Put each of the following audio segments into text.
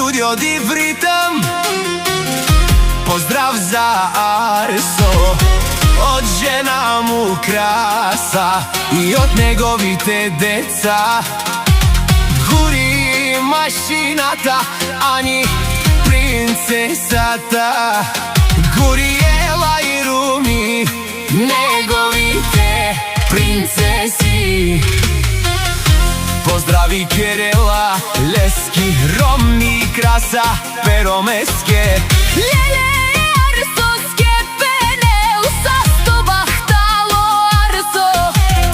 studio di Vritam. Pozdrav za Arso, od žena mu krasa i od njegovite deca. Guri mašinata, Ani princesata. Guriela i Rumi, njegovite princesi. Pozdravi Kerela, Leski, Romi, Krasa, Peromeske. Lele Arsoske penel, sastobahtalo Arso.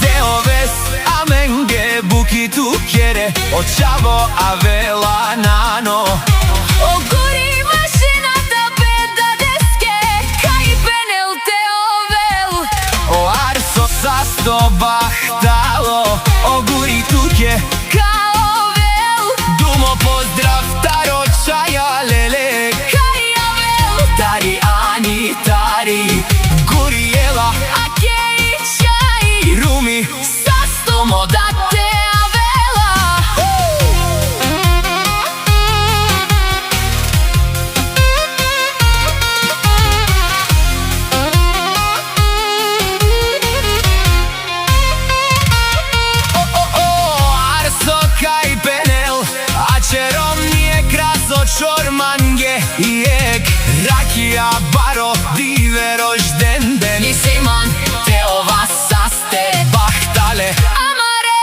Teoves, Amenge, Bukitu, Kere, Očavo, Avela, Nano. Oguri mašinata peda deske, kaj penel Teovel. O Arso, sastobahtalo, Oguri tuke, Kaovel, Dumo, pozdrav, Taro, Čaja, Lele, Kajavel, Tari, Ani, Tari, Guriela, Akei Čaj, Rumi, sastomo da Teavela. Čormange i Ek, Rakija, Baro, Dive, roždenben I Simon, Teova saste, Bahtale, Amare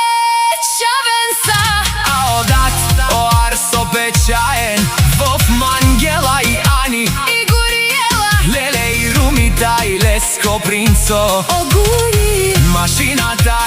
Čavensa. a odat o Arso Pečajen, Vov, Mangela i Ani, I Guriela, Lele i Rumita i Lesko Princo. Oguri Mašinata,